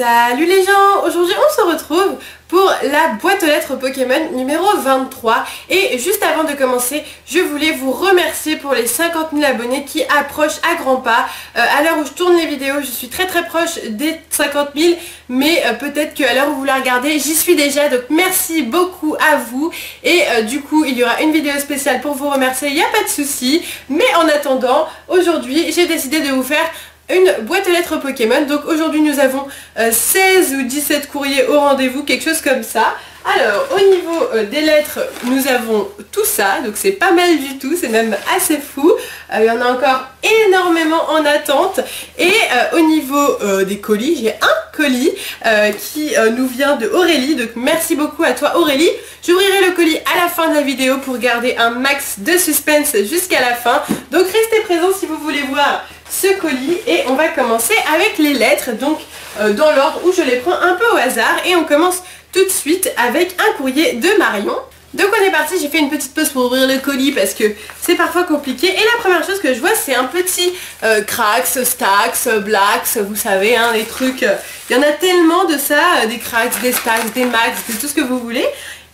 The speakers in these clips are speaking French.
Salut les gens, aujourd'hui on se retrouve pour la boîte aux lettres Pokémon numéro 23 et juste avant de commencer je voulais vous remercier pour les 50 000 abonnés qui approchent à grands pas. À l'heure où je tourne les vidéos je suis très proche des 50 000 mais peut-être qu'à l'heure où vous la regardez j'y suis déjà, donc merci beaucoup à vous et du coup il y aura une vidéo spéciale pour vous remercier, il n'y a pas de souci, mais en attendant aujourd'hui j'ai décidé de vous faire une boîte aux lettres Pokémon. Donc aujourd'hui nous avons 16 ou 17 courriers au rendez-vous, quelque chose comme ça. Alors au niveau des lettres nous avons tout ça, donc c'est pas mal du tout, c'est même assez fou. Il y en a encore énormément en attente. Et au niveau des colis, j'ai un colis qui nous vient de Aurélie, donc merci beaucoup à toi Aurélie. J'ouvrirai le colis à la fin de la vidéo pour garder un max de suspense jusqu'à la fin, donc restez présents si vous voulez voir ce colis. Et on va commencer avec les lettres, donc dans l'ordre où je les prends un peu au hasard, et on commence tout de suite avec un courrier de Marion. Donc on est parti, j'ai fait une petite pause pour ouvrir le colis parce que c'est parfois compliqué. Et la première chose que je vois c'est un petit Krax, Stax, Blax, vous savez, hein, les trucs. Il y en a tellement de ça, des Krax, des Stax, des Max, de tout ce que vous voulez.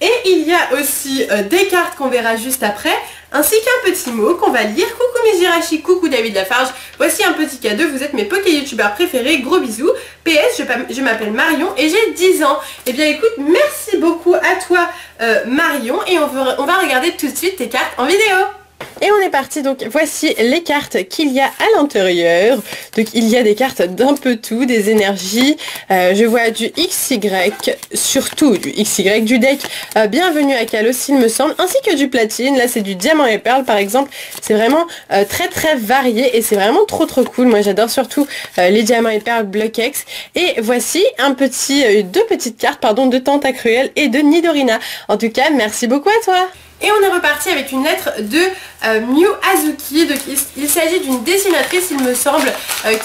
Et il y a aussi des cartes qu'on verra juste après, ainsi qu'un petit mot qu'on va lire. Coucou mes Jirachi, coucou David Lafarge, voici un petit cadeau, vous êtes mes Poké youtubeurs préférés, gros bisous. PS, je m'appelle Marion et j'ai 10 ans. Eh bien écoute, merci beaucoup à toi Marion, et on va regarder tout de suite tes cartes en vidéo. Et on est parti, donc voici les cartes qu'il y a à l'intérieur. Donc il y a des cartes d'un peu tout, des énergies, je vois du XY, surtout du XY, du deck Bienvenue à Kalos il me semble, ainsi que du platine. Là c'est du diamant et perle par exemple, c'est vraiment très varié et c'est vraiment trop cool. Moi j'adore surtout les diamants et perles Block-X. Et voici deux petites cartes de Tentacruel et de Nidorina. En tout cas merci beaucoup à toi. Et on est reparti avec une lettre de Miu Azuki. Donc il s'agit d'une dessinatrice il me semble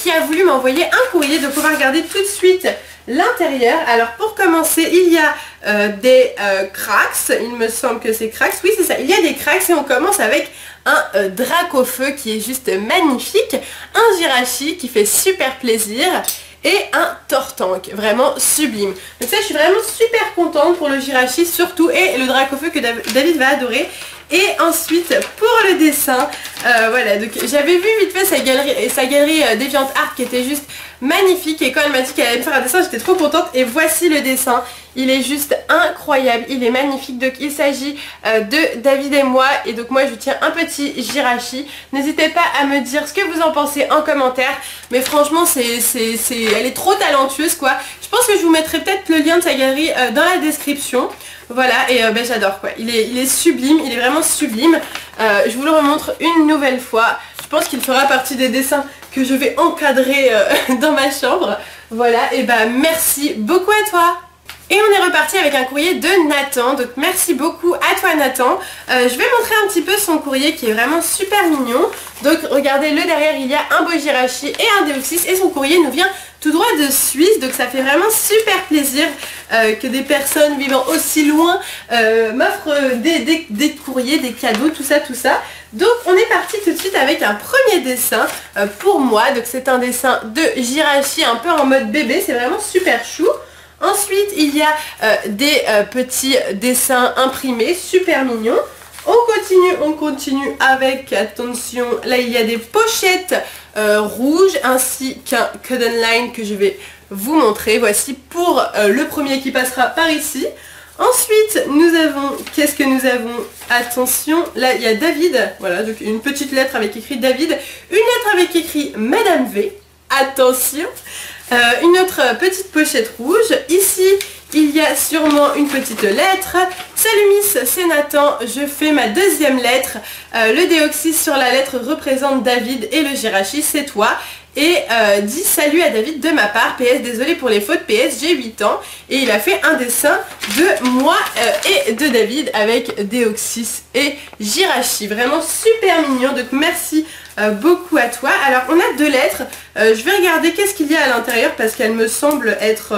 qui a voulu m'envoyer un courrier, donc on va regarder tout de suite l'intérieur. Alors pour commencer il y a des Krax, il me semble que c'est Krax, oui c'est ça, il y a des Krax et on commence avec un Dracofeu qui est juste magnifique, un Jirachi qui fait super plaisir et un Tortank, vraiment sublime. Donc ça je suis vraiment super contente pour le Jirachi surtout, et le Dracofeu que David va adorer. Et ensuite pour le dessin, voilà, donc j'avais vu vite fait sa galerie DeviantArt qui était juste magnifique, et quand elle m'a dit qu'elle allait me faire un dessin j'étais trop contente, et voici le dessin. Il est juste incroyable, il est magnifique. Donc il s'agit de David et moi, et donc moi je tiens un petit Jirachi. N'hésitez pas à me dire ce que vous en pensez en commentaire, mais franchement elle est trop talentueuse quoi. Je pense que je vous mettrai peut-être le lien de sa galerie dans la description. Voilà, et j'adore quoi, il est sublime, il est vraiment sublime. Je vous le remontre une nouvelle fois, je pense qu'il fera partie des dessins que je vais encadrer dans ma chambre. Voilà, et merci beaucoup à toi. Et on est reparti avec un courrier de Nathan, donc merci beaucoup à toi Nathan. Je vais montrer un petit peu son courrier qui est vraiment super mignon. Donc regardez, le derrière il y a un beau Jirachi et un Deoxys, et son courrier nous vient tout droit de Suisse, donc ça fait vraiment super plaisir que des personnes vivant aussi loin m'offrent des courriers, des cadeaux, tout ça. Donc on est parti tout de suite avec un premier dessin pour moi, donc c'est un dessin de Jirachi un peu en mode bébé, c'est vraiment super chou. Ensuite il y a des petits dessins imprimés super mignons. On continue avec, attention, là il y a des pochettes rouges ainsi qu'un Codon Line que je vais vous montrer. Voici pour le premier qui passera par ici. Ensuite nous avons, qu'est-ce que nous avons? Attention, là il y a David, voilà, donc une petite lettre avec écrit David, une lettre avec écrit Madame V, attention. Une autre petite pochette rouge. Ici il y a sûrement une petite lettre. Salut Miss, c'est Nathan, je fais ma deuxième lettre. Le Deoxys sur la lettre représente David et le Jirachi c'est toi. Et dit salut à David de ma part, PS désolé pour les fautes, PS j'ai 8 ans. Et il a fait un dessin de moi et de David avec Deoxys et Jirachi, vraiment super mignon, donc merci beaucoup à toi. Alors on a deux lettres, je vais regarder qu'est-ce qu'il y a à l'intérieur parce qu'elle me semble être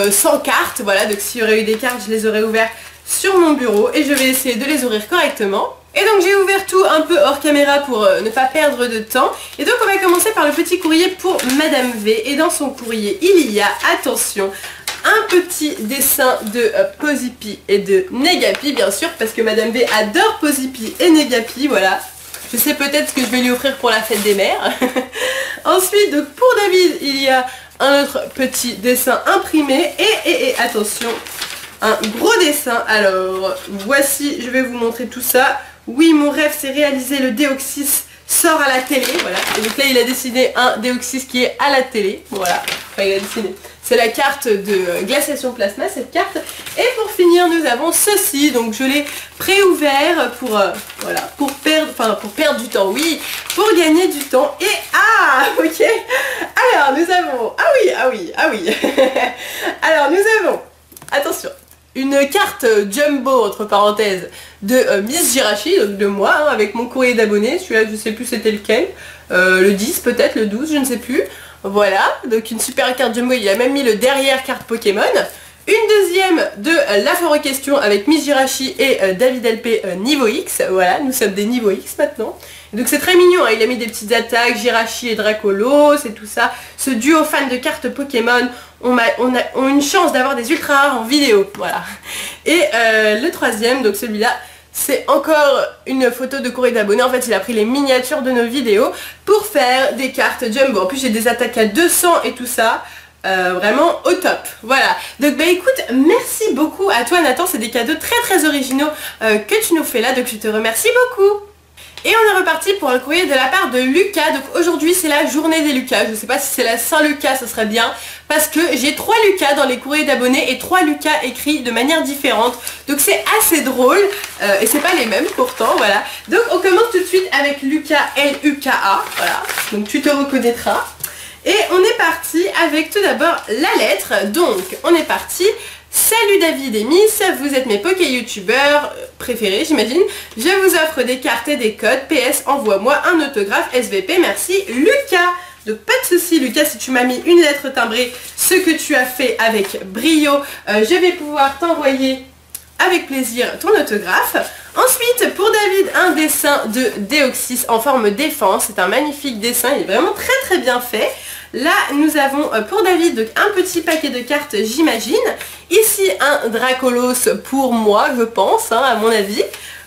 sans carte, voilà, donc s'il y aurait eu des cartes je les aurais ouvertes sur mon bureau et je vais essayer de les ouvrir correctement. Et donc j'ai ouvert tout un peu hors caméra pour ne pas perdre de temps. Et donc on va commencer par le petit courrier pour Madame V. Et dans son courrier, il y a, attention, un petit dessin de Posipi et de Negapi, bien sûr, parce que Madame V adore Posipi et Negapi, voilà. Je sais peut-être ce que je vais lui offrir pour la fête des mères. Ensuite, donc pour David, il y a un autre petit dessin imprimé. Et attention, un gros dessin. Alors, voici, je vais vous montrer tout ça. Oui, mon rêve s'est réalisé, le Deoxys sort à la télé, voilà. Et donc là, il a dessiné un Deoxys qui est à la télé, voilà. Enfin, il a dessiné. C'est la carte de glaciation plasma, cette carte. Et pour finir, nous avons ceci. Donc je l'ai pré-ouvert pour, voilà, pour perdre du temps, oui, pour gagner du temps. Et ok. Alors, nous avons, ah oui. Alors, nous avons, attention, une carte jumbo, entre parenthèses, de Miss Jirachi, donc de moi, hein, avec mon courrier d'abonné. Celui-là, je sais plus c'était lequel. Le 10 peut-être, le 12, je ne sais plus. Voilà, donc une super carte jumbo, il a même mis le derrière carte Pokémon. Une deuxième de la foire aux questions avec Miss Jirachi et David LP niveau X. Voilà, nous sommes des niveaux X maintenant. Et donc c'est très mignon, hein, il a mis des petites attaques, Jirachi et Dracolos et tout ça. Ce duo fan de cartes Pokémon ont une chance d'avoir des ultra rares en vidéo. Voilà. Et le troisième, donc celui-là, c'est encore une photo de courrier d'abonnés. En fait, il a pris les miniatures de nos vidéos pour faire des cartes jumbo. En plus, j'ai des attaques à 200 et tout ça. Vraiment au top. Voilà. Donc bah écoute, merci beaucoup à toi Nathan. C'est des cadeaux très originaux que tu nous fais là. Donc je te remercie beaucoup. Et on est reparti pour un courrier de la part de Lucas. Donc aujourd'hui c'est la journée des Lucas. Je sais pas si c'est la Saint-Lucas, ce serait bien. Parce que j'ai 3 Lucas dans les courriers d'abonnés et 3 Lucas écrits de manière différente. Donc c'est assez drôle. Et c'est pas les mêmes pourtant, voilà. Donc on commence tout de suite avec Lucas L-U-K-A. Voilà. Donc tu te reconnaîtras. Et on est parti avec tout d'abord la lettre. Donc on est parti. Salut David et Miss, vous êtes mes Poké youtubeurs préférés j'imagine. Je vous offre des cartes et des codes. PS, envoie-moi un autographe SVP, merci Lucas. Donc pas de souci Lucas, si tu m'as mis une lettre timbrée, ce que tu as fait avec brio, je vais pouvoir t'envoyer avec plaisir ton autographe. Ensuite pour David, un dessin de Deoxys en forme défense. C'est un magnifique dessin, il est vraiment très bien fait. Là nous avons pour David donc, un petit paquet de cartes j'imagine. Ici un Dracolos pour moi je pense, hein, à mon avis.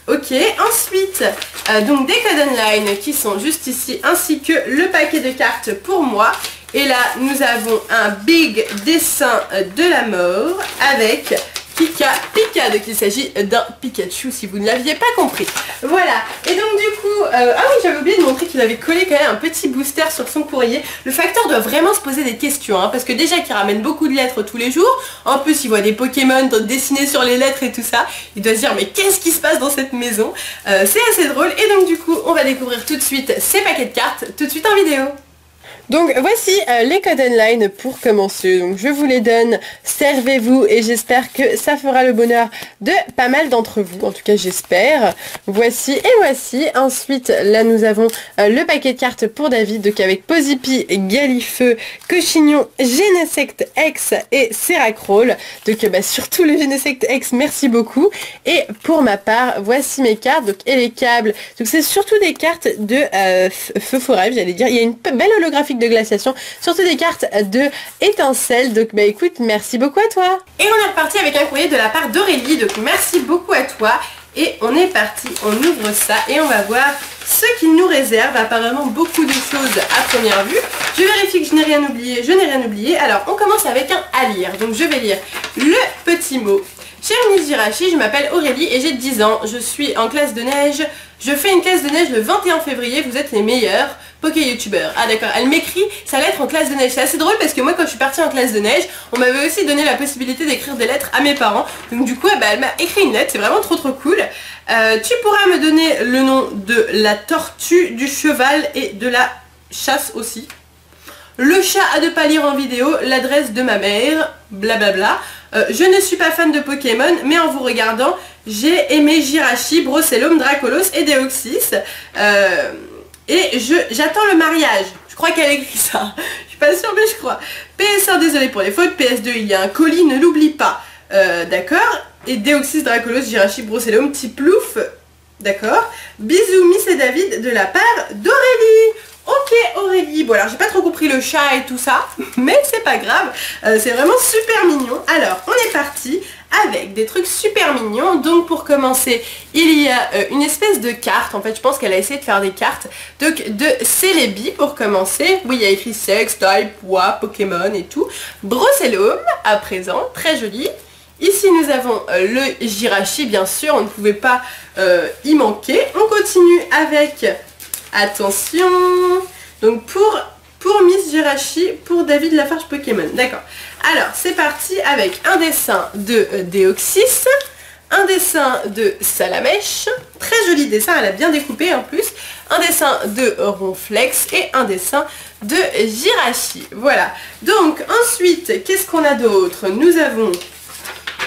Ok, ensuite donc des codes online qui sont juste ici ainsi que le paquet de cartes pour moi. Et là nous avons un big dessin de la mort avec Pika, donc il s'agit d'un Pikachu si vous ne l'aviez pas compris. Voilà, et donc du coup, ah oui j'avais oublié de montrer qu'il avait collé quand même un petit booster sur son courrier. Le facteur doit vraiment se poser des questions, hein, parce que déjà qu'il ramène beaucoup de lettres tous les jours, en plus il voit des Pokémon dessinés sur les lettres et tout ça, il doit se dire mais qu'est-ce qui se passe dans cette maison. C'est assez drôle, et donc du coup on va découvrir tout de suite ces paquets de cartes, tout de suite en vidéo. Donc voici les codes online pour commencer. Donc je vous les donne, servez-vous et j'espère que ça fera le bonheur de pas mal d'entre vous. En tout cas j'espère. Voici et voici. Ensuite là nous avons le paquet de cartes pour David. Donc avec Posipi, Galifeu, Cochignon, Genesect X et Seracrol. Donc surtout le Genesect X, merci beaucoup. Et pour ma part, voici mes cartes. Donc et les câbles. Donc c'est surtout des cartes de Feu Forêt, j'allais dire. Il y a une belle holographique de glaciation, surtout des cartes de étincelles. Donc bah écoute, merci beaucoup à toi. Et on est reparti avec un courrier de la part d'Aurélie, donc merci beaucoup à toi. Et on est parti, on ouvre ça et on va voir ce qu'il nous réserve. Apparemment beaucoup de choses à première vue. Je vérifie que je n'ai rien oublié, je n'ai rien oublié. Alors on commence avec un à lire, donc je vais lire le petit mot. Chère Miss Jirachi, je m'appelle Aurélie et j'ai 10 ans, je suis en classe de neige. Je fais une classe de neige le 21 février, vous êtes les meilleurs Poké youtubeurs. Ah d'accord, elle m'écrit sa lettre en classe de neige. C'est assez drôle parce que moi quand je suis partie en classe de neige, on m'avait aussi donné la possibilité d'écrire des lettres à mes parents. Donc du coup, elle m'a écrit une lettre, c'est vraiment trop cool. Tu pourras me donner le nom de la tortue, du cheval et de la chasse aussi. Le chat à ne pas lire en vidéo, l'adresse de ma mère, blablabla. Je ne suis pas fan de Pokémon, mais en vous regardant, j'ai aimé Jirachi, Brocellum, Dracolos et Deoxys. Et j'attends le mariage. Je crois qu'elle écrit ça. Je suis pas sûre, mais je crois. PS1, désolé pour les fautes. PS2, il y a un colis, ne l'oublie pas. D'accord. Et Deoxys, Dracolos, Jirachi, Brocellum, Tiplouf. D'accord. Bisous Miss et David de la part d'Aurélie. Ok Aurélie, bon alors j'ai pas trop compris le chat et tout ça, mais c'est pas grave, c'est vraiment super mignon. Alors on est parti avec des trucs super mignons. Donc pour commencer, il y a une espèce de carte, en fait je pense qu'elle a essayé de faire des cartes, donc de Celebi pour commencer. Oui, il y a écrit sexe, taille, poids, Pokémon et tout. Brocellum à présent, très joli. Ici nous avons le Jirachi, bien sûr, on ne pouvait pas y manquer. On continue avec... Attention, donc pour Miss Jirachi, pour David Lafarge Pokémon, d'accord. Alors c'est parti avec un dessin de Deoxys, un dessin de Salamèche, très joli dessin, elle a bien découpé en plus, un dessin de Ronflex et un dessin de Jirachi, voilà. Donc ensuite, qu'est-ce qu'on a d'autre? Nous avons...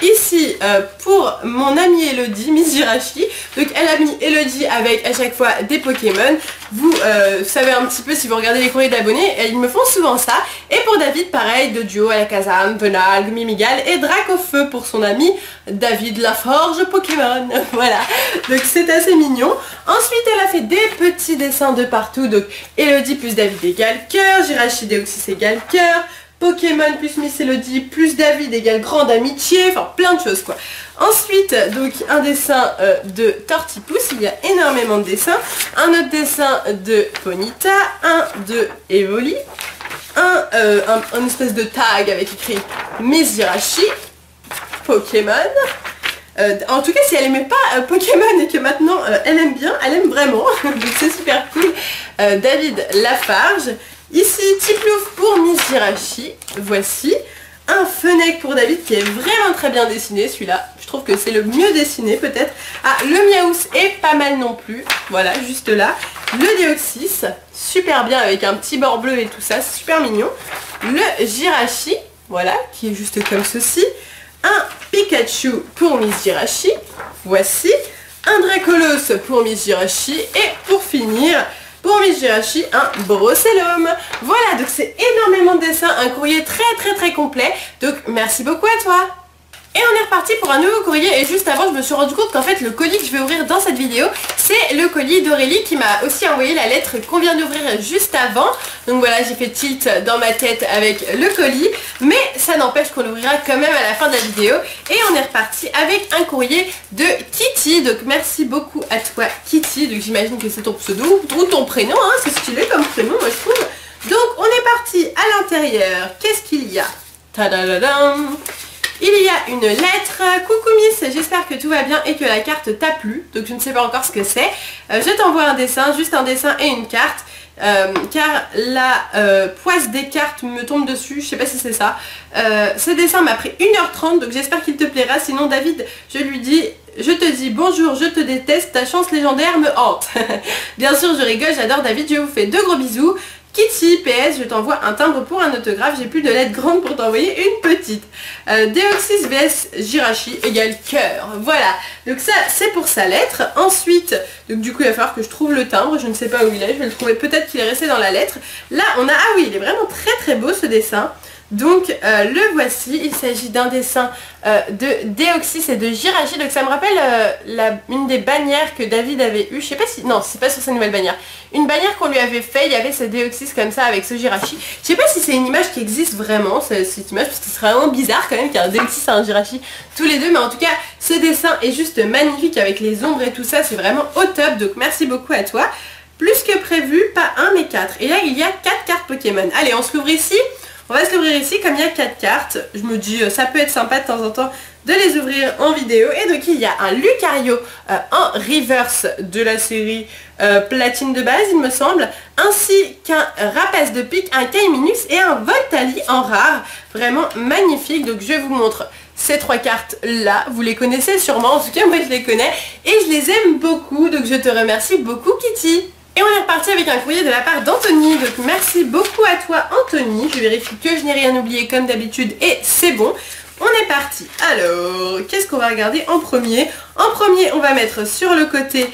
Ici, pour mon amie Elodie, Miss Jirachi, donc elle a mis Elodie avec à chaque fois des Pokémon. Vous savez un petit peu si vous regardez les courriers d'abonnés, ils me font souvent ça. Et pour David, pareil, de Duo, Alakazam, Venal, Mimigal et Dracofeu pour son ami David Laforge Pokémon. Voilà, donc c'est assez mignon. Ensuite, elle a fait des petits dessins de partout, donc Elodie plus David égale cœur, Jirachi Deoxys égale cœur, Pokémon plus Miss Elodie plus David égale grande amitié, enfin plein de choses quoi. Ensuite, donc un dessin de Tortipousse, il y a énormément de dessins. Un autre dessin de Ponyta, un de Evoli, un espèce de tag avec écrit Miss Jirachi, Pokémon. En tout cas, si elle aimait pas Pokémon et que maintenant elle aime bien, elle aime vraiment, donc c'est super cool. David Lafarge. Ici, Tiplouf pour Miss Jirachi, voici un Fennec pour David qui est vraiment très bien dessiné, celui-là, je trouve que c'est le mieux dessiné peut-être. Ah, le Miaous est pas mal non plus, voilà, juste là. Le Deoxys, super bien avec un petit bord bleu et tout ça, c'est super mignon. Le Jirachi, voilà, qui est juste comme ceci. Un Pikachu pour Miss Jirachi, voici. Un Dracolos pour Miss Jirachi et pour finir... pour Miss Jirachi, un Brocellum. Voilà, donc c'est énormément de dessins, un courrier très complet. Donc merci beaucoup à toi. Et on est reparti pour un nouveau courrier et juste avant je me suis rendu compte qu'en fait le colis que je vais ouvrir dans cette vidéo c'est le colis d'Aurélie qui m'a aussi envoyé la lettre qu'on vient d'ouvrir juste avant. Donc voilà, j'ai fait tilt dans ma tête avec le colis, mais ça n'empêche qu'on l'ouvrira quand même à la fin de la vidéo. Et on est reparti avec un courrier de Kitty, donc merci beaucoup à toi Kitty, donc j'imagine que c'est ton pseudo ou ton prénom, hein, c'est stylé comme prénom moi je trouve. Donc on est parti à l'intérieur, qu'est-ce qu'il y a? Tadadadam. Il y a une lettre. Coucou Miss, j'espère que tout va bien et que la carte t'a plu. Donc je ne sais pas encore ce que c'est. Je t'envoie un dessin, juste un dessin et une carte. Car la poisse des cartes me tombe dessus, je sais pas si c'est ça. Ce dessin m'a pris 1h30, donc j'espère qu'il te plaira. Sinon David, je lui dis, je te dis bonjour, je te déteste, ta chance légendaire me hante. Bien sûr je rigole, j'adore David, je vous fais de gros bisous. Kitty, PS, je t'envoie un timbre pour un autographe, j'ai plus de lettres grandes pour t'envoyer une petite. Deoxys vs Jirachi égale cœur. Voilà, donc ça c'est pour sa lettre. Ensuite, donc du coup il va falloir que je trouve le timbre, je ne sais pas où il est, je vais le trouver, peut-être qu'il est resté dans la lettre. Là on a, ah oui, il est vraiment très beau ce dessin. Donc le voici, il s'agit d'un dessin de Deoxys et de Jirachi, donc ça me rappelle une des bannières que David avait eu, je sais pas si, non c'est pas sur sa nouvelle bannière, une bannière qu'on lui avait fait, il y avait ce Deoxys comme ça avec ce Jirachi, je sais pas si c'est une image qui existe vraiment, cette image, parce que ce serait vraiment bizarre quand même qu'il y ait un Deoxys et un Jirachi tous les deux, mais en tout cas ce dessin est juste magnifique avec les ombres et tout ça, c'est vraiment au top, donc merci beaucoup à toi. Plus que prévu, pas un mais 4, et là il y a 4 cartes Pokémon. Allez on se l'ouvre ici. On va se l'ouvrir ici, comme il y a 4 cartes, je me dis ça peut être sympa de temps en temps de les ouvrir en vidéo. Et donc il y a un Lucario en reverse de la série platine de base il me semble, ainsi qu'un Rapace de pique, un Kaiminux et un Voltali en rare, vraiment magnifique. Donc je vous montre ces 3 cartes là, vous les connaissez sûrement, en tout cas moi je les connais et je les aime beaucoup, donc je te remercie beaucoup Kitty. Et on est reparti avec un courrier de la part d'Anthony, donc merci beaucoup à toi Anthony, je vérifie que je n'ai rien oublié comme d'habitude et c'est bon. On est parti. Alors, qu'est-ce qu'on va regarder en premier? En premier, on va mettre sur le côté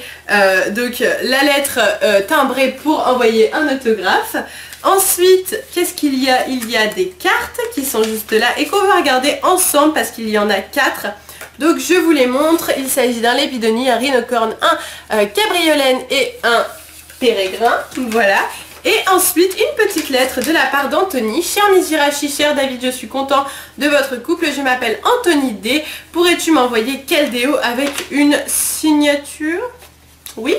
donc la lettre timbrée pour envoyer un autographe. Ensuite, qu'est-ce qu'il y a? Il y a des cartes qui sont juste là et qu'on va regarder ensemble parce qu'il y en a 4. Donc je vous les montre, il s'agit d'un Lépidonie, un Rhinocorne, un Cabriolène et un Pérégrin, voilà. Et ensuite une petite lettre de la part d'Anthony. Cher Miss Hirachi, cher David, je suis content de votre couple, je m'appelle Anthony D. Pourrais-tu m'envoyer quel déo avec une signature? Oui.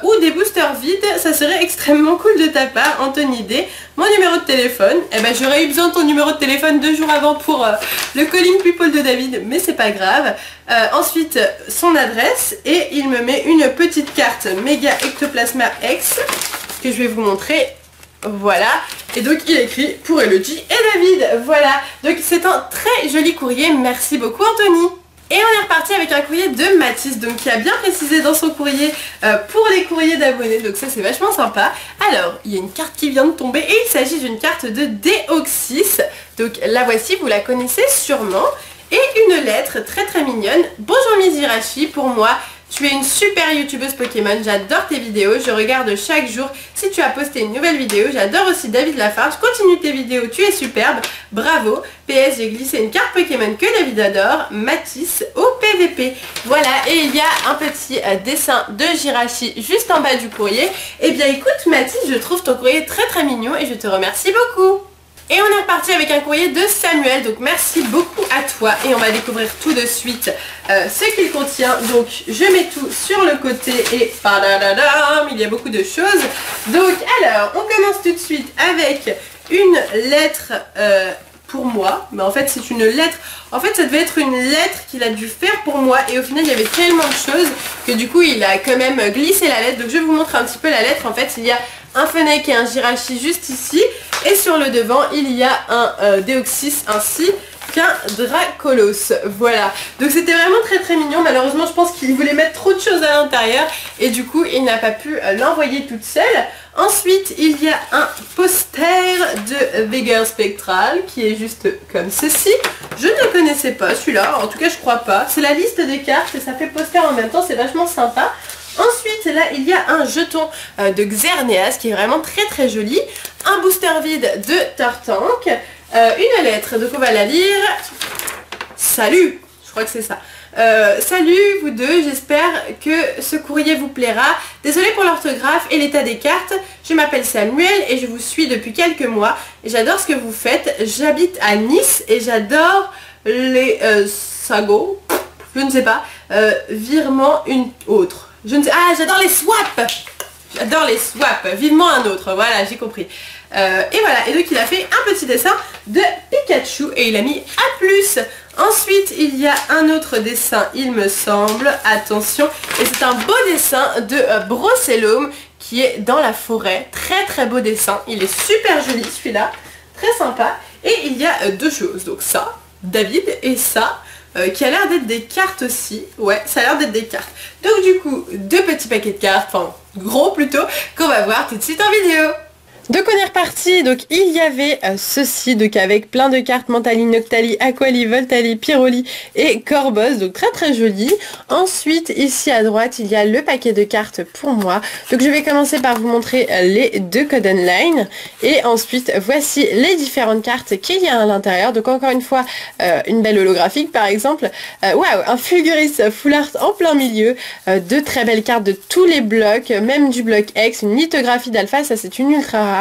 Ou des boosters vides, ça serait extrêmement cool de ta part, Anthony D. Mon numéro de téléphone, eh ben j'aurais eu besoin de ton numéro de téléphone 2 jours avant pour le calling people de David, mais c'est pas grave. Ensuite, son adresse, et il me met une petite carte Méga Ectoplasma X, que je vais vous montrer. Voilà, et donc il écrit pour Elodie et David, voilà. Donc c'est un très joli courrier, merci beaucoup Anthony. Et on est reparti avec un courrier de Mathis, donc qui a bien précisé dans son courrier pour les courriers d'abonnés, donc ça c'est vachement sympa. Alors, il y a une carte qui vient de tomber et il s'agit d'une carte de Deoxys, donc la voici, vous la connaissez sûrement. Et une lettre très très mignonne. Bonjour Miss Hirachi, pour moi, tu es une super youtubeuse Pokémon, j'adore tes vidéos, je regarde chaque jour si tu as posté une nouvelle vidéo, j'adore aussi David Lafarge, continue tes vidéos, tu es superbe, bravo. PS, j'ai glissé une carte Pokémon que David adore, Mathis au PVP. Voilà, et il y a un petit dessin de Hirachi juste en bas du courrier. Eh bien écoute Mathis, je trouve ton courrier très très mignon et je te remercie beaucoup. Et on est reparti avec un courrier de Samuel, donc merci beaucoup à toi et on va découvrir tout de suite ce qu'il contient. Donc je mets tout sur le côté et padadadam, il y a beaucoup de choses. Donc alors, on commence tout de suite avec une lettre pour moi, mais en fait c'est une lettre, en fait ça devait être une lettre qu'il a dû faire pour moi et au final il y avait tellement de choses que du coup il a quand même glissé la lettre. Donc je vais vous montrer un petit peu la lettre. En fait il y a un Fennec et un Hirachi juste ici et sur le devant il y a un Deoxys ainsi qu'un Dracolos, voilà. Donc c'était vraiment très très mignon. Malheureusement je pense qu'il voulait mettre trop de choses à l'intérieur et du coup il n'a pas pu l'envoyer toute seule. Ensuite il y a un poster de Vega Spectral qui est juste comme ceci. Je ne le connaissais pas celui-là, en tout cas je crois pas. C'est la liste des cartes et ça fait poster en même temps, c'est vachement sympa. Ensuite là il y a un jeton de Xerneas qui est vraiment très très joli. Un booster vide de Tartank. Une lettre, donc on va la lire. Salut, je crois que c'est ça. Salut vous deux, j'espère que ce courrier vous plaira. Désolée pour l'orthographe et l'état des cartes. Je m'appelle Samuel et je vous suis depuis quelques mois. Et j'adore ce que vous faites. J'habite à Nice et j'adore les sagots. Je ne sais pas. Virement une autre. Je ne sais. Ah, j'adore les swaps. J'adore les swaps. Vivement un autre. Voilà, j'ai compris. Et voilà, et donc il a fait un petit dessin de Pikachu et il a mis A+. Ensuite il y a un autre dessin il me semble, attention, et c'est un beau dessin de Brocellum qui est dans la forêt, très très beau dessin, il est super joli celui-là, très sympa. Et il y a deux choses, donc ça, David, et ça, qui a l'air d'être des cartes aussi, ouais ça a l'air d'être des cartes. Donc du coup, deux petits paquets de cartes, enfin gros plutôt, qu'on va voir tout de suite en vidéo. Donc on est reparti, donc il y avait ceci, donc avec plein de cartes Mentali, Noctali, Aquali, Voltali, Pyroli et Corboss, donc très très joli. Ensuite ici à droite il y a le paquet de cartes pour moi. Donc je vais commencer par vous montrer les deux Code Online et ensuite voici les différentes cartes qu'il y a à l'intérieur. Donc encore une fois une belle holographique par exemple. Waouh, un Fulguris Full Art en plein milieu, deux très belles cartes de tous les blocs, même du bloc X, une lithographie d'alpha, ça c'est une ultra rare.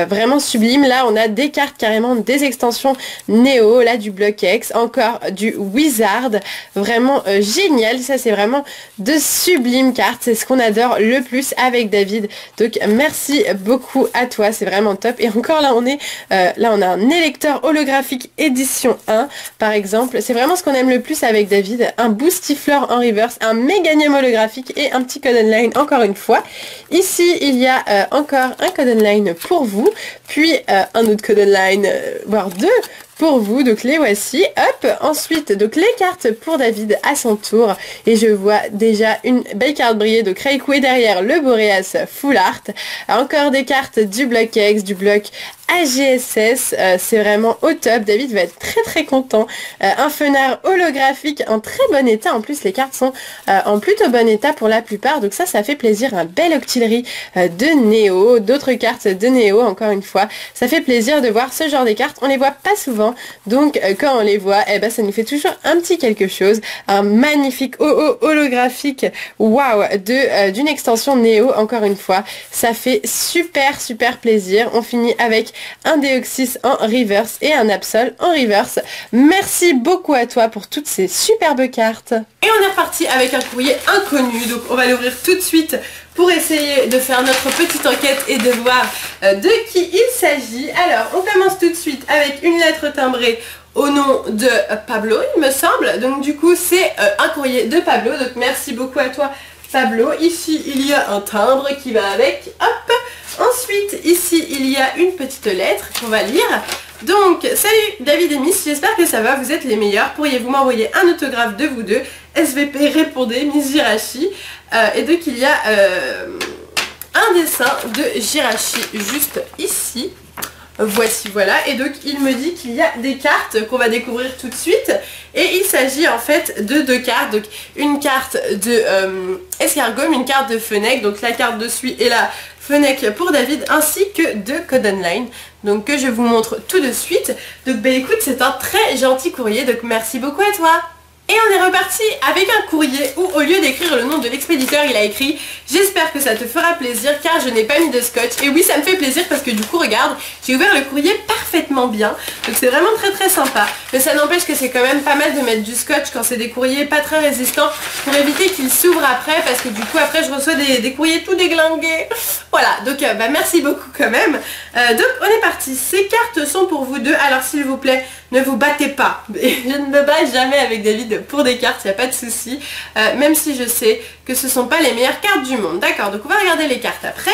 Vraiment sublime. Là on a des cartes carrément des extensions Néo, là du bloc X, encore du Wizard, vraiment génial. Ça c'est vraiment de sublimes cartes, c'est ce qu'on adore le plus avec David, donc merci beaucoup à toi, c'est vraiment top. Et encore là on est là on a un électeur holographique édition 1 par exemple, c'est vraiment ce qu'on aime le plus avec David, un Boostifleur en reverse, un Meganium holographique et un petit Code Online encore une fois. Ici il y a encore un Code Online pour vous, puis un autre Code Online, voire deux pour vous, donc les voici, hop. Ensuite donc les cartes pour David à son tour, et je vois déjà une belle carte briller de Raikou et derrière le Boreas Full Art, encore des cartes du bloc X, du bloc AGSS, c'est vraiment au top. David va être très content. Un fenard holographique en très bon état. En plus les cartes sont en plutôt bon état pour la plupart, donc ça fait plaisir. Un bel octillerie de Néo, d'autres cartes de Néo encore une fois. Ça fait plaisir de voir ce genre de cartes, on les voit pas souvent, donc quand on les voit, eh ben, ça nous fait toujours un petit quelque chose. Un magnifique OO holographique, waouh, d'une extension Néo encore une fois. Ça fait super plaisir. On finit avec un Deoxys en reverse et un Absol en reverse. Merci beaucoup à toi pour toutes ces superbes cartes. Et on est reparti avec un courrier inconnu, donc on va l'ouvrir tout de suite pour essayer de faire notre petite enquête et de voir de qui il s'agit. Alors on commence tout de suite avec une lettre timbrée au nom de Pablo, il me semble. Donc du coup c'est un courrier de Pablo, donc merci beaucoup à toi Pablo. Ici il y a un timbre qui va avec, hop. Ensuite ici il y a une petite lettre qu'on va lire. Donc salut David et Miss, j'espère que ça va, vous êtes les meilleurs. Pourriez-vous m'envoyer un autographe de vous deux? SVP répondez, Miss Jirachi. Et donc il y a un dessin de Jirachi juste ici. Voici, voilà, et donc il me dit qu'il y a des cartes qu'on va découvrir tout de suite, et il s'agit en fait de deux cartes, donc une carte de Escargot, une carte de Fennec, donc la carte dessus et la Fennec pour David, ainsi que de Code Online, donc que je vous montre tout de suite. Donc bah écoute, c'est un très gentil courrier, donc merci beaucoup à toi. Et on est reparti avec un courrier où au lieu d'écrire le nom de l'expéditeur, il a écrit « J'espère que ça te fera plaisir car je n'ai pas mis de scotch ». Et oui, ça me fait plaisir parce que du coup, regarde, j'ai ouvert le courrier parfaitement bien. Donc c'est vraiment très sympa. Mais ça n'empêche que c'est quand même pas mal de mettre du scotch quand c'est des courriers pas très résistants pour éviter qu'ils s'ouvrent après, parce que du coup après je reçois des courriers tout déglingués. Voilà, donc bah, merci beaucoup quand même. Donc on est parti. Ces cartes sont pour vous deux. Alors s'il vous plaît, ne vous battez pas. Je ne me bats jamais avec David pour des cartes, il n'y a pas de souci. Même si je sais que ce ne sont pas les meilleures cartes du monde. D'accord, donc on va regarder les cartes après.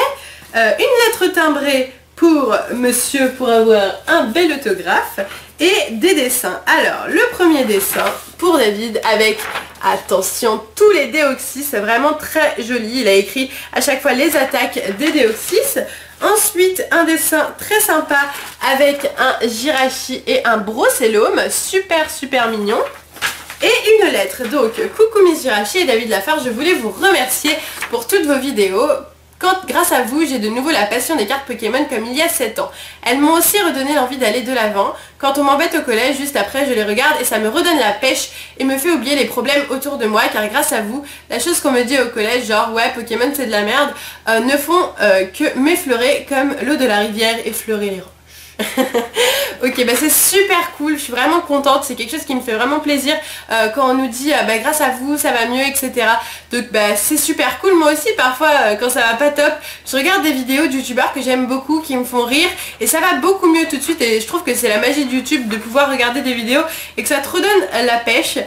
Une lettre timbrée pour monsieur pour avoir un bel autographe. Et des dessins. Alors, le premier dessin pour David avec, attention, tous les Deoxys. C'est vraiment très joli. Il a écrit à chaque fois les attaques des Deoxys. Ensuite, un dessin très sympa avec un Jirachi et un Brossellum, super mignon. Et une lettre, donc coucou Miss Jirachi et David Lafarge, je voulais vous remercier pour toutes vos vidéos. Grâce à vous, j'ai de nouveau la passion des cartes Pokémon comme il y a 7 ans. Elles m'ont aussi redonné l'envie d'aller de l'avant. Quand on m'embête au collège, juste après, je les regarde et ça me redonne la pêche et me fait oublier les problèmes autour de moi, car grâce à vous, la chose qu'on me dit au collège, genre ouais, Pokémon c'est de la merde, ne font que m'effleurer comme l'eau de la rivière effleurer les roches. Ok, bah c'est super cool, je suis vraiment contente, c'est quelque chose qui me fait vraiment plaisir quand on nous dit bah grâce à vous ça va mieux, etc. Donc bah c'est super cool. Moi aussi parfois quand ça va pas top, je regarde des vidéos de youtubeurs que j'aime beaucoup, qui me font rire et ça va beaucoup mieux tout de suite, et je trouve que c'est la magie de YouTube de pouvoir regarder des vidéos et que ça te redonne la pêche.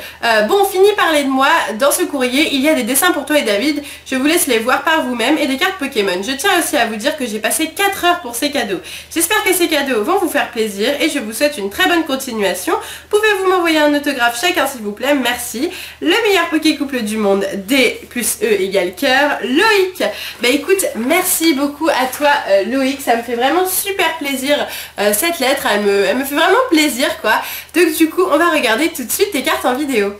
Bon, on finit par parler de moi. Dans ce courrier il y a des dessins pour toi et David, je vous laisse les voir par vous-même, et des cartes Pokémon. Je tiens aussi à vous dire que j'ai passé 4 heures pour ces cadeaux. J'espère que ces cadeaux vont vous faire plaisir et je vous souhaite une très bonne continuation. Pouvez-vous m'envoyer un autographe chacun s'il vous plaît? Merci. Le meilleur Poké Couple du monde, D plus E égale cœur, Loïc. Bah écoute, merci beaucoup à toi Loïc, ça me fait vraiment super plaisir cette lettre, elle me fait vraiment plaisir quoi. Donc du coup on va regarder tout de suite tes cartes en vidéo.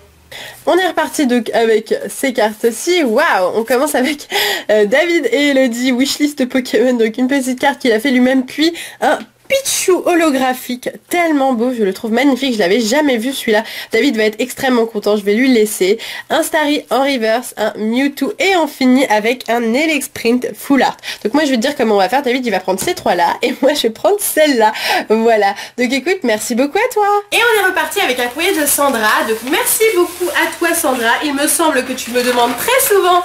On est reparti donc avec ces cartes-ci. Waouh, on commence avec David et Elodie, wishlist Pokémon, donc une petite carte qu'il a fait lui-même, puis un Pichu holographique, tellement beau, je le trouve magnifique, je l'avais jamais vu celui-là. David va être extrêmement content, je vais lui laisser. Un Starry en reverse, un Mewtwo, et on finit avec un Elexprint full art. Donc moi je vais te dire comment on va faire. David il va prendre ces trois-là et moi je vais prendre celle-là. Voilà, donc écoute, merci beaucoup à toi. Et on est reparti avec un courrier de Sandra, donc merci beaucoup à toi Sandra. Il me semble que tu me demandes très souvent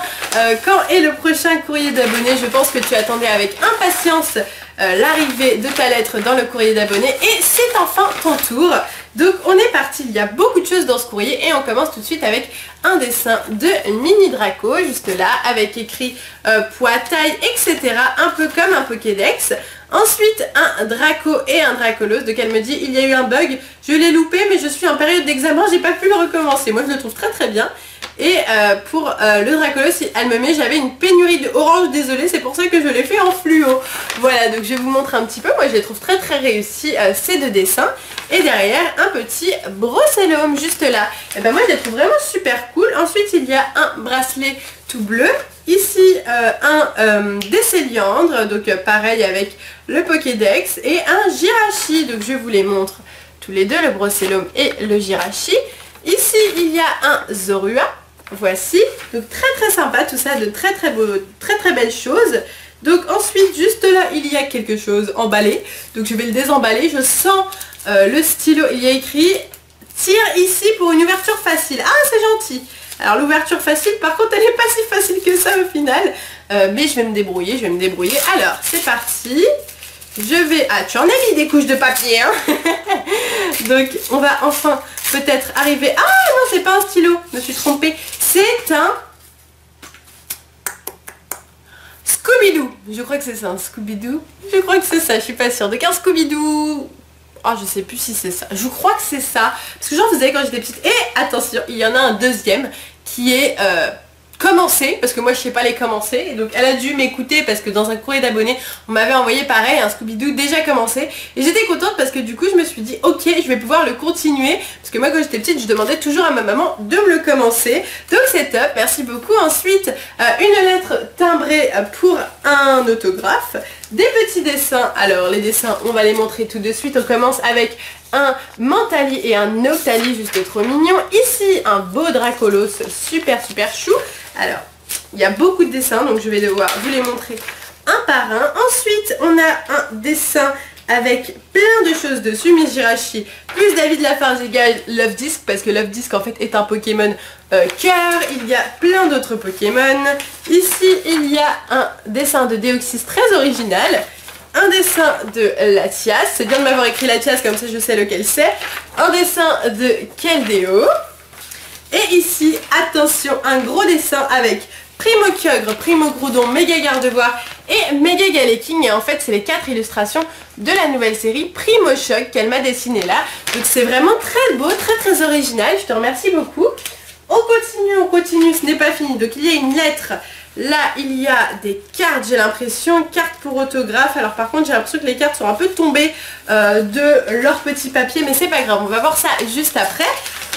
quand est le prochain courrier d'abonnés. Je pense que tu attendais avec impatience l'arrivée de ta lettre dans le courrier d'abonnés, et c'est enfin ton tour. Donc on est parti, il y a beaucoup de choses dans ce courrier et on commence tout de suite avec un dessin de Mini Draco, juste là, avec écrit poids, taille, etc. Un peu comme un Pokédex. Ensuite un Draco et un Dracolos, donc elle me dit il y a eu un bug, je l'ai loupé mais je suis en période d'examen, j'ai pas pu le recommencer. Moi je le trouve très bien. Et pour le Dracolos, si elle me met, j'avais une pénurie de orange, désolée, c'est pour ça que je l'ai fait en fluo. Voilà, donc je vais vous montrer un petit peu. Moi je les trouve très très réussis ces deux dessins. Et derrière un petit Brocellum juste là. Et ben moi je les trouve vraiment super cool. Ensuite il y a un bracelet tout bleu. Ici un Décéliandre, donc pareil avec le Pokédex. Et un Jirachi, donc je vous les montre tous les deux, le Brocellum et le Jirachi. Ici il y a un Zorua. Voici, donc très très sympa tout ça, de très très beaux, très très belles choses. Donc ensuite juste là il y a quelque chose emballé. Donc je vais le désemballer, je sens le stylo, il y a écrit tire ici pour une ouverture facile. Ah c'est gentil. Alors l'ouverture facile par contre elle n'est pas si facile que ça au final. Mais je vais me débrouiller, Alors c'est parti. Je vais... Ah tu en as mis des couches de papier hein. Donc on va enfin peut-être arriver... Ah non c'est pas un stylo, je me suis trompée. C'est un... Scooby-Doo. Je crois que c'est ça, un Scooby-Doo. Je crois que c'est ça, je suis pas sûre. Donc un Scooby-Doo... Oh, je sais plus si c'est ça. Je crois que c'est ça. Parce que j'en faisais quand j'étais petite. Et attention, il y en a un deuxième qui est commencé. Parce que moi, je sais pas les commencer. Et donc, elle a dû m'écouter parce que dans un courrier d'abonnés, on m'avait envoyé pareil, un Scooby-Doo déjà commencé. Et j'étais contente parce que du coup, je me suis dit, ok, je vais pouvoir le continuer. Parce que moi, quand j'étais petite, je demandais toujours à ma maman de me le commencer. Donc, c'est top. Merci beaucoup. Ensuite, une lettre timbrée pour un autographe. Des petits dessins, alors les dessins on va les montrer tout de suite, on commence avec un Mentali et un Noctali juste trop mignon. Ici un beau Dracolos super chou. Alors il y a beaucoup de dessins donc je vais devoir vous les montrer un par un. Ensuite on a un dessin avec plein de choses dessus, Miss Jirachi plus David Lafarge égale Love Disc parce que Love Disc en fait est un Pokémon cœur. Il y a plein d'autres Pokémon. Ici il y a un dessin de Deoxys très original, un dessin de Latias, c'est bien de m'avoir écrit Latias comme ça je sais lequel c'est, un dessin de Keldeo et ici attention un gros dessin avec Primo Kyogre, Primo Groudon, Méga Gardevoir et Méga Galeking. Et en fait c'est les 4 illustrations de la nouvelle série Primo Choc qu'elle m'a dessiné là. Donc c'est vraiment très beau, très original, je te remercie beaucoup. On continue, ce n'est pas fini. Donc il y a une lettre, là il y a des cartes, j'ai l'impression, cartes pour autographe. Alors par contre j'ai l'impression que les cartes sont un peu tombées de leur petit papier, mais c'est pas grave, on va voir ça juste après.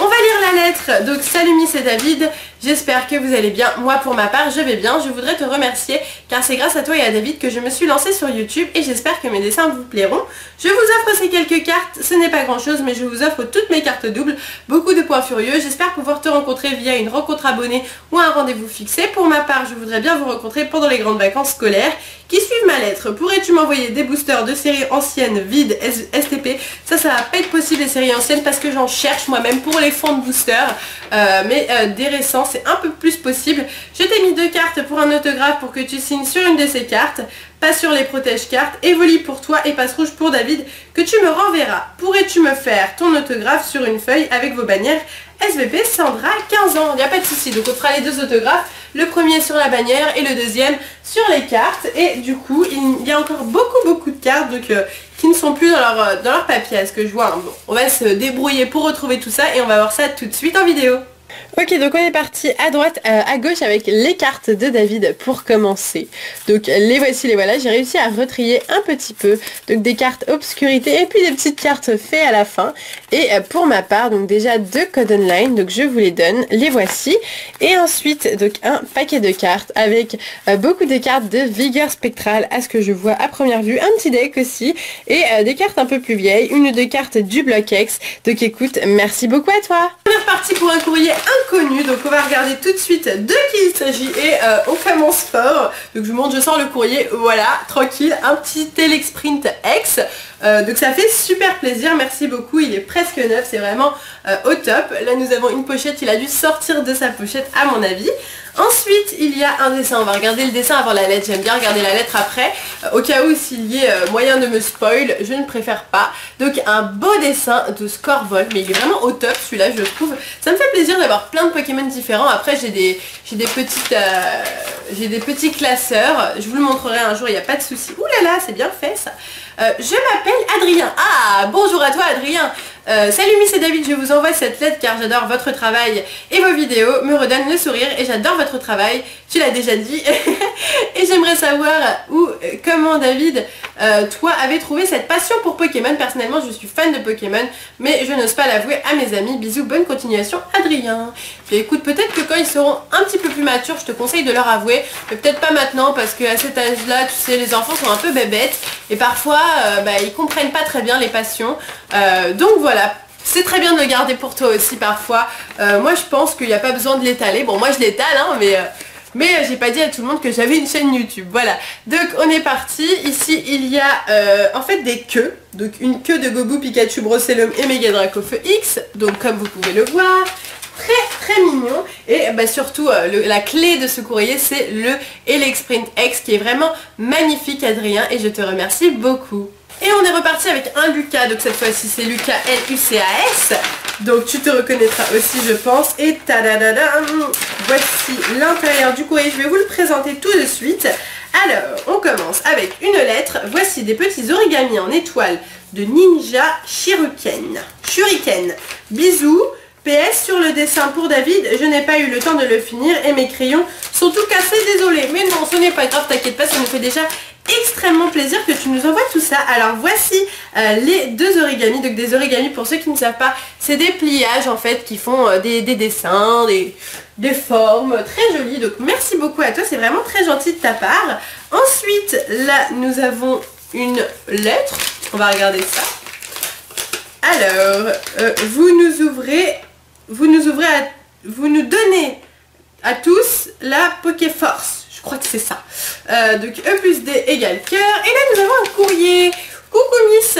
On va lire la lettre. Donc salut Miss et David, j'espère que vous allez bien. Moi pour ma part je vais bien. Je voudrais te remercier car c'est grâce à toi et à David que je me suis lancée sur YouTube et j'espère que mes dessins vous plairont. Je vous offre ces quelques cartes, ce n'est pas grand chose mais je vous offre toutes mes cartes doubles, beaucoup de points furieux. J'espère pouvoir te rencontrer via une rencontre abonnée ou un rendez-vous fixé. Pour ma part je voudrais bien vous rencontrer pendant les grandes vacances scolaires qui suivent ma lettre. Pourrais-tu m'envoyer des boosters de séries anciennes, vides, STP? Ça va pas être possible les séries anciennes parce que j'en cherche moi-même pour les fonds de boosters. Mais des récents c'est un peu plus possible. Je t'ai mis 2 cartes pour un autographe pour que tu signes sur une de ces cartes. Pas sur les protège-cartes. Evoli pour toi et passe rouge pour David que tu me renverras. Pourrais-tu me faire ton autographe sur une feuille avec vos bannières SVP Sandra 15 ans? Il n'y a pas de souci. Donc on fera les 2 autographes. Le premier sur la bannière et le deuxième sur les cartes. Et du coup il y a encore beaucoup de cartes donc, qui ne sont plus dans leur papier à ce que je vois. Bon, on va se débrouiller pour retrouver tout ça et on va voir ça tout de suite en vidéo. Ok, donc on est parti à droite, à gauche avec les cartes de David pour commencer. Donc les voici, les voilà, j'ai réussi à retrier un petit peu. Donc des cartes obscurité et puis des petites cartes fées à la fin. Et pour ma part, donc déjà 2 codes online, donc je vous les donne, les voici. Et ensuite, donc un paquet de cartes avec beaucoup de cartes de vigueur spectrale à ce que je vois à première vue. Un petit deck aussi et des cartes un peu plus vieilles, 1 ou 2 cartes du bloc X. Donc écoute, merci beaucoup à toi. On est reparti pour un courrier inconnu, donc on va regarder tout de suite de qui il s'agit et on commence fort. Donc je vous montre, je sors le courrier, voilà, tranquille, un petit Telex Print X. Donc ça fait super plaisir, merci beaucoup, il est presque neuf, c'est vraiment au top. Là nous avons une pochette, il a dû sortir de sa pochette à mon avis. Ensuite il y a un dessin, on va regarder le dessin avant la lettre, j'aime bien regarder la lettre après, au cas où s'il y ait moyen de me spoil, je ne préfère pas. Donc un beau dessin de Scorvol, mais il est vraiment au top celui-là je trouve. Ça me fait plaisir d'avoir plein de Pokémon différents. Après j'ai des petits classeurs, je vous le montrerai un jour, il n'y a pas de souci. Ouh là là, c'est bien fait ça. Je m'appelle Adrien. Ah, bonjour à toi Adrien. Salut Miss et David, je vous envoie cette lettre car j'adore votre travail et vos vidéos me redonnent le sourire et j'adore votre travail, tu l'as déjà dit. Et j'aimerais savoir comment David, toi, avait trouvé cette passion pour Pokémon. Personnellement, je suis fan de Pokémon, mais je n'ose pas l'avouer à mes amis. Bisous, bonne continuation, Adrien. Puis écoute, peut-être que quand ils seront un petit peu plus matures, je te conseille de leur avouer, mais peut-être pas maintenant parce qu'à cet âge-là, tu sais, les enfants sont un peu bébêtes et parfois, ils comprennent pas très bien les passions. Donc voilà. C'est très bien de le garder pour toi aussi parfois. Moi je pense qu'il n'y a pas besoin de l'étaler. Bon moi je l'étale hein, mais j'ai pas dit à tout le monde que j'avais une chaîne YouTube. Voilà. Donc on est parti. Ici il y a en fait des queues. Donc une queue de Gobu, Pikachu, Brossellum et Mega Draco Feu X. Donc comme vous pouvez le voir. Très mignon. Et surtout la clé de ce courrier c'est le Elex Print X qui est vraiment magnifique Adrien et je te remercie beaucoup. Et on est reparti avec un Lucas, donc cette fois-ci c'est Lucas Lucas, donc tu te reconnaîtras aussi je pense. Et tadadadam, voici l'intérieur du courrier, je vais vous le présenter tout de suite. Alors, on commence avec une lettre, voici des petits origamis en étoile de Ninja Shuriken. Bisous. PS sur le dessin pour David, je n'ai pas eu le temps de le finir et mes crayons sont tout cassés, désolé. Mais non, ce n'est pas grave, t'inquiète pas, ça nous fait déjà extrêmement plaisir que tu nous envoies tout ça. Alors voici les deux origamis, donc des origamis pour ceux qui ne savent pas, c'est des pliages en fait qui font des dessins, des formes très jolies. Donc merci beaucoup à toi, c'est vraiment très gentil de ta part. Ensuite, là nous avons une lettre, on va regarder ça. Alors, vous nous donnez à tous la Pokéforce. Je crois que c'est ça. Donc E plus D égale cœur. Et là nous avons un courrier. Coucou Miss,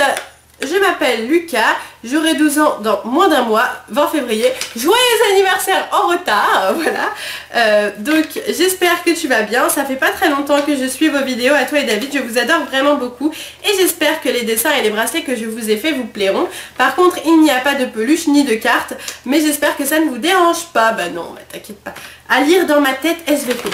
je m'appelle Lucas, j'aurai 12 ans dans moins d'un mois, 20 février. Joyeux anniversaire en retard, voilà. Donc j'espère que tu vas bien, ça fait pas très longtemps que je suis vos vidéos à toi et David, je vous adore vraiment beaucoup. Et j'espère que les dessins et les bracelets que je vous ai fait vous plairont. Par contre, il n'y a pas de peluche ni de cartes, mais j'espère que ça ne vous dérange pas. Bah non, t'inquiète pas. À lire dans ma tête SVP.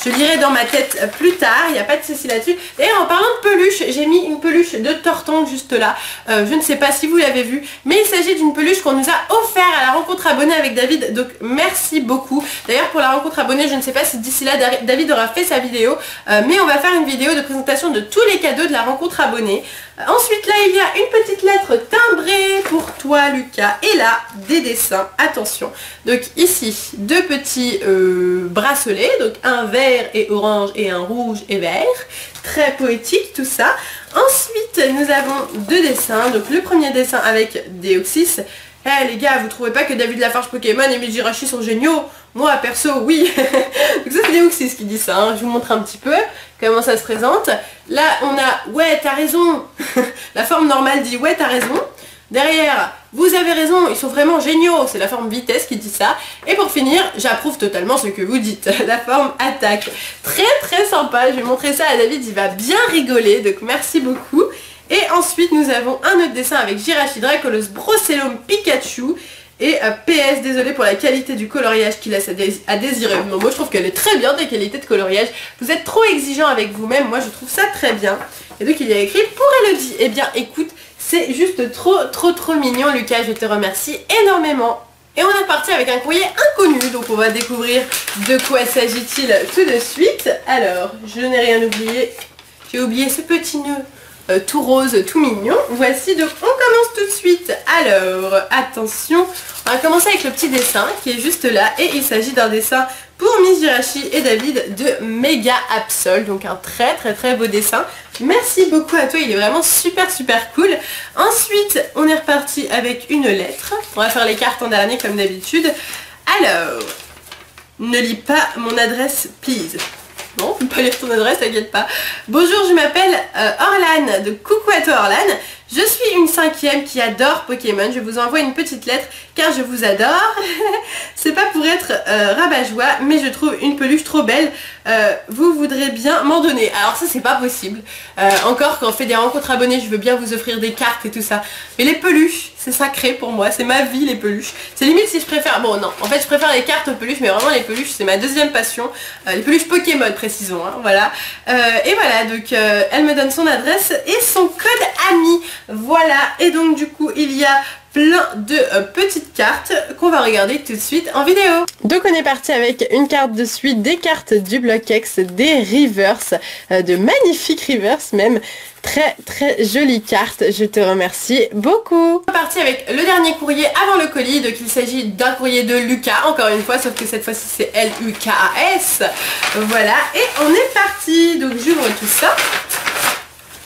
Je lirai dans ma tête plus tard, il n'y a pas de souci là-dessus. D'ailleurs en parlant de peluche, j'ai mis une peluche de Tortank juste là. Je ne sais pas si vous l'avez vu, mais il s'agit d'une peluche qu'on nous a offert à la rencontre abonnée avec David. Donc merci beaucoup. D'ailleurs pour la rencontre abonnée, je ne sais pas si d'ici là David aura fait sa vidéo. Mais on va faire une vidéo de présentation de tous les cadeaux de la rencontre abonnée. Ensuite là il y a une petite lettre timbrée pour toi Lucas. Et là des dessins, attention. Donc ici deux petits bracelets, donc un vert et orange et un rouge et vert. Très poétique tout ça. Ensuite nous avons deux dessins. Donc le premier dessin avec Deoxys. Eh les gars, vous trouvez pas que David Lafarge Pokémon et Mijirachi sont géniaux? Moi perso oui. Donc ça c'est Deoxys qui dit ça hein. Je vous montre un petit peu comment ça se présente. Là on a ouais t'as raison. La forme normale dit ouais t'as raison. Derrière, vous avez raison, ils sont vraiment géniaux, c'est la forme vitesse qui dit ça. Et pour finir, j'approuve totalement ce que vous dites, la forme attaque. Très sympa, je vais montrer ça à David, il va bien rigoler, donc merci beaucoup. Et ensuite, nous avons un autre dessin avec Jirachi, Dracolos, Brossellum, Pikachu. Et PS, désolé pour la qualité du coloriage qui laisse à désirer. Moi je trouve qu'elle est très bien, des qualités de coloriage. Vous êtes trop exigeant avec vous-même, moi je trouve ça très bien. Et donc il y a écrit pour Elodie. Eh bien écoute, c'est juste trop mignon Lucas, je te remercie énormément. Et on est reparti avec un courrier inconnu, donc on va découvrir de quoi s'agit-il tout de suite. Alors, je n'ai rien oublié, j'ai oublié ce petit nœud tout rose, tout mignon. Voici, donc on commence tout de suite. Alors, attention, on va commencer avec le petit dessin qui est juste là. Et il s'agit d'un dessin pour Mijirachi et David de Mega Absol. Donc un très beau dessin. Merci beaucoup à toi, il est vraiment super cool. Ensuite, on est reparti avec une lettre. On va faire les cartes en dernier comme d'habitude. Alors, ne lis pas mon adresse, please. Non, faut pas lire ton adresse, t'inquiète pas. Bonjour, je m'appelle Orlan, de coucou à toi Orlan. Je suis une 5e qui adore Pokémon. Je vous envoie une petite lettre car je vous adore. C'est pas pour être rabat-joie, mais je trouve une peluche trop belle. Vous voudrez bien m'en donner. Alors ça c'est pas possible. Encore quand on fait des rencontres abonnées, je veux bien vous offrir des cartes et tout ça. Mais les peluches, c'est sacré pour moi. C'est ma vie les peluches. C'est limite si je préfère... Bon non, en fait je préfère les cartes aux peluches, mais vraiment les peluches c'est ma deuxième passion. Les peluches Pokémon précisément. disons, hein, voilà. Et voilà, donc elle me donne son adresse et son code ami, voilà. Et donc du coup il y a plein de petites cartes qu'on va regarder tout de suite en vidéo. Donc on est parti avec une carte de suite, des cartes du Block-X, des reverse, de magnifiques reverse même. Très très jolie carte, je te remercie beaucoup. On est parti avec le dernier courrier avant le colis, donc il s'agit d'un courrier de Lucas, encore une fois, sauf que cette fois-ci c'est L-U-K-A-S. Voilà, et on est parti. Donc j'ouvre tout ça.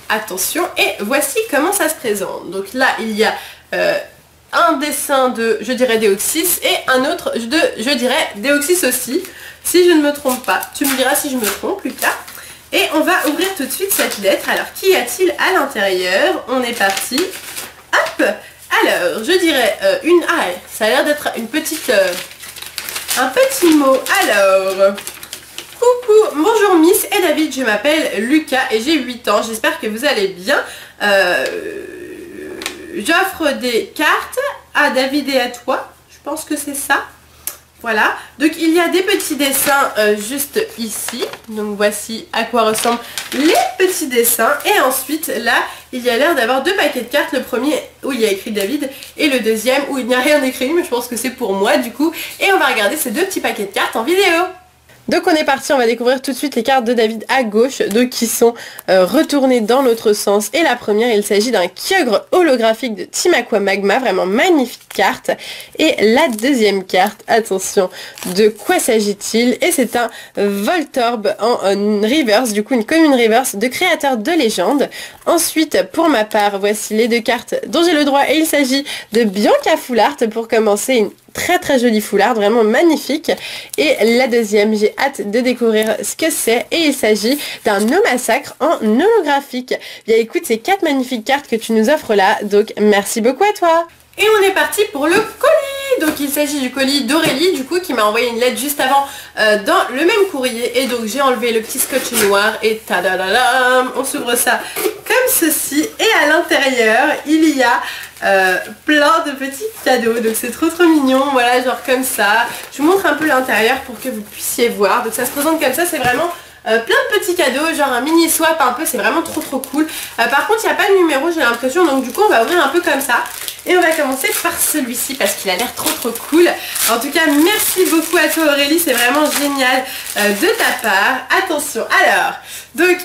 Attention, et voici comment ça se présente. Donc là il y a un dessin de, je dirais, Déoxys et un autre de, je dirais, Déoxys aussi, si je ne me trompe pas. Tu me diras si je me trompe plus tard. Et on va ouvrir tout de suite cette lettre. Alors, qu'y a-t-il à l'intérieur? On est parti. Hop. Alors, je dirais une... Ah, ça a l'air d'être une petite... un petit mot. Alors... Coucou, bonjour Miss et David, je m'appelle Lucas et j'ai 8 ans. J'espère que vous allez bien. J'offre des cartes à David et à toi. Je pense que c'est ça. Voilà, donc il y a des petits dessins juste ici, donc voici à quoi ressemblent les petits dessins, et ensuite là il y a l'air d'avoir deux paquets de cartes, le premier où il y a écrit David et le deuxième où il n'y a rien écrit, mais je pense que c'est pour moi du coup, et on va regarder ces deux petits paquets de cartes en vidéo. Donc on est parti, on va découvrir tout de suite les cartes de David à gauche, donc qui sont retournées dans l'autre sens. Et la première, il s'agit d'un Kyogre holographique de Team Aqua Magma, vraiment magnifique carte. Et la deuxième carte, attention, de quoi s'agit-il? Et c'est un Voltorb en reverse, du coup une commune reverse de créateur de légende. Ensuite, pour ma part, voici les deux cartes dont j'ai le droit, et il s'agit de Bianca Fullart pour commencer, une très très jolie foulard, vraiment magnifique. Et la deuxième, j'ai hâte de découvrir ce que c'est, et il s'agit d'un No Massacre en holographique. Bien écoute, ces 4 magnifiques cartes que tu nous offres là, donc merci beaucoup à toi. Et on est parti pour le colis. Donc il s'agit du colis d'Aurélie du coup qui m'a envoyé une lettre juste avant dans le même courrier, et donc j'ai enlevé le petit scotch noir et tadadadam, on s'ouvre ça comme ceci, et à l'intérieur il y a plein de petits cadeaux, donc c'est trop mignon, voilà, genre comme ça. Je vous montre un peu l'intérieur pour que vous puissiez voir. Donc ça se présente comme ça, c'est vraiment plein de petits cadeaux, genre un mini swap un peu, c'est vraiment trop cool. Par contre il n'y a pas de numéro, j'ai l'impression, donc du coup on va ouvrir un peu comme ça. Et on va commencer par celui-ci parce qu'il a l'air trop cool. En tout cas, merci beaucoup à toi Aurélie, c'est vraiment génial de ta part. Attention, alors, donc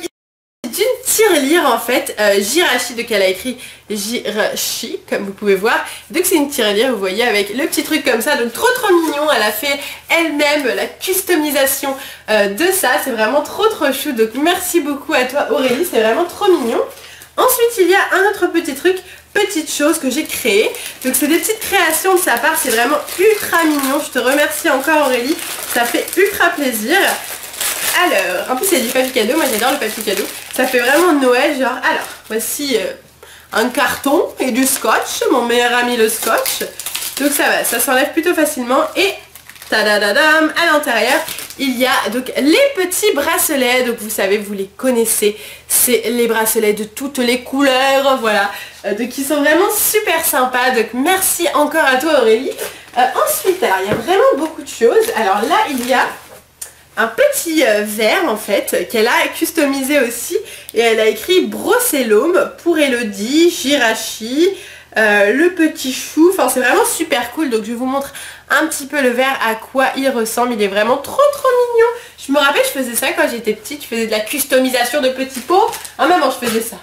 c'est une tirelire en fait, Jirachi, donc elle a écrit Jirachi comme vous pouvez voir. Donc c'est une tirelire, vous voyez, avec le petit truc comme ça, donc trop mignon. Elle a fait elle-même la customisation de ça, c'est vraiment trop chou. Donc merci beaucoup à toi Aurélie, c'est vraiment trop mignon. Ensuite il y a un autre petit truc, petite chose que j'ai créée. Donc c'est des petites créations de sa part, c'est vraiment ultra mignon. Je te remercie encore Aurélie, ça fait ultra plaisir. Alors, en plus c'est du papier cadeau, moi j'adore le papier cadeau. Ça fait vraiment Noël, genre, alors, voici un carton et du scotch, mon meilleur ami le scotch. Donc ça va, ça s'enlève plutôt facilement, et tadadadam, à l'intérieur il y a donc les petits bracelets. Donc vous savez, vous les connaissez, c'est les bracelets de toutes les couleurs, voilà, donc ils sont vraiment super sympas. Donc merci encore à toi Aurélie. Ensuite, alors il y a vraiment beaucoup de choses. Alors là il y a un petit verre en fait qu'elle a customisé aussi, et elle a écrit Brocellum pour Elodie, Jirachi, le petit chou, enfin c'est vraiment super cool. Donc je vous montre un petit peu le verre, à quoi il ressemble. Il est vraiment trop mignon. Je me rappelle, je faisais ça quand j'étais petite, je faisais de la customisation de petits pots. Ah maman, je faisais ça.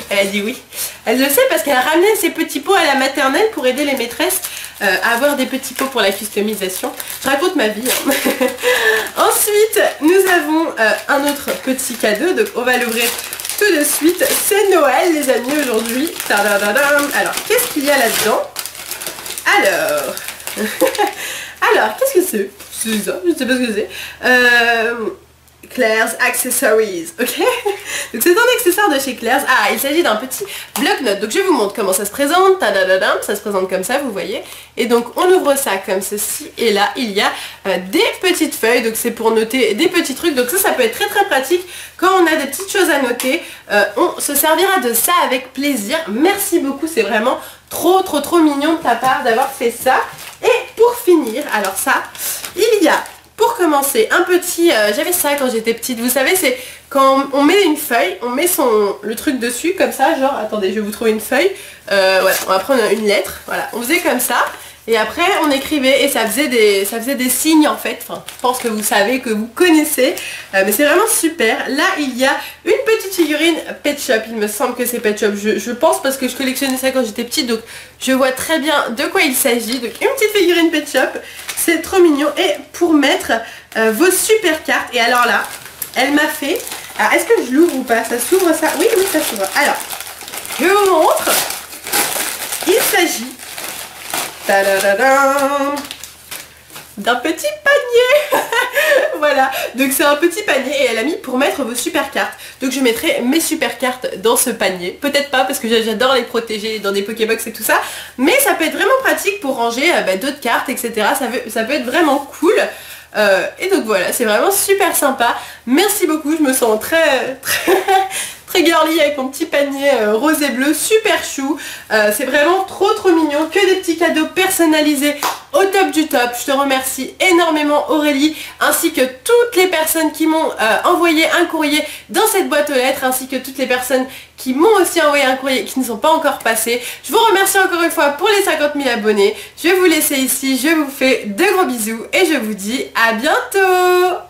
Elle a dit oui. Elle le sait parce qu'elle a ramené ses petits pots à la maternelle pour aider les maîtresses à avoir des petits pots pour la customisation. Je raconte ma vie. Hein. Ensuite, nous avons un autre petit cadeau, donc on va l'ouvrir tout de suite. C'est Noël les amis aujourd'hui. Alors, qu'est-ce qu'il y a là-dedans? Alors, qu'est-ce que c'est? C'est ça, je ne sais pas ce que c'est. Claire's Accessories, ok. Donc c'est un accessoire de chez Claire's. Ah, il s'agit d'un petit bloc-notes. Donc je vous montre comment ça se présente. Tadadadam, ça se présente comme ça, vous voyez. Et donc on ouvre ça comme ceci. Et là, il y a des petites feuilles. Donc c'est pour noter des petits trucs. Donc ça peut être très pratique. Quand on a des petites choses à noter, on se servira de ça avec plaisir. Merci beaucoup, c'est vraiment trop mignon de ta part d'avoir fait ça. Et pour finir, alors ça, il y a pour commencer, un petit... j'avais ça quand j'étais petite, vous savez, c'est quand on met une feuille, on met le truc dessus comme ça, genre, attendez, je vais vous trouver une feuille. Voilà, on va prendre une lettre, voilà, on faisait comme ça. Et après on écrivait et ça faisait des signes en fait, enfin je pense que vous savez, que vous connaissez, mais c'est vraiment super. Là il y a une petite figurine Pet Shop, il me semble que c'est Pet Shop, je pense parce que je collectionnais ça quand j'étais petite, donc je vois très bien de quoi il s'agit. Donc une petite figurine Pet Shop, c'est trop mignon, et pour mettre vos super cartes, et alors là, elle m'a fait, alors est-ce que je l'ouvre ou pas, ça s'ouvre ça? Oui, oui ça s'ouvre. Alors, je vous montre, il s'agit d'un petit panier. Voilà, donc c'est un petit panier et elle a mis pour mettre vos super cartes. Donc je mettrai mes super cartes dans ce panier. Peut-être pas parce que j'adore les protéger dans des Pokébox et tout ça, mais ça peut être vraiment pratique pour ranger d'autres cartes, etc. Ça peut être vraiment cool. Et donc voilà, c'est vraiment super sympa. Merci beaucoup, je me sens très girly avec mon petit panier rose et bleu, super chou. C'est vraiment trop mignon, que des petits cadeaux personnalisés au top du top. Je te remercie énormément Aurélie, ainsi que toutes les personnes qui m'ont envoyé un courrier dans cette boîte aux lettres, ainsi que toutes les personnes qui m'ont aussi envoyé un courrier qui ne sont pas encore passés. Je vous remercie encore une fois pour les 50 000 abonnés. Je vais vous laisser ici, je vous fais de gros bisous et je vous dis à bientôt.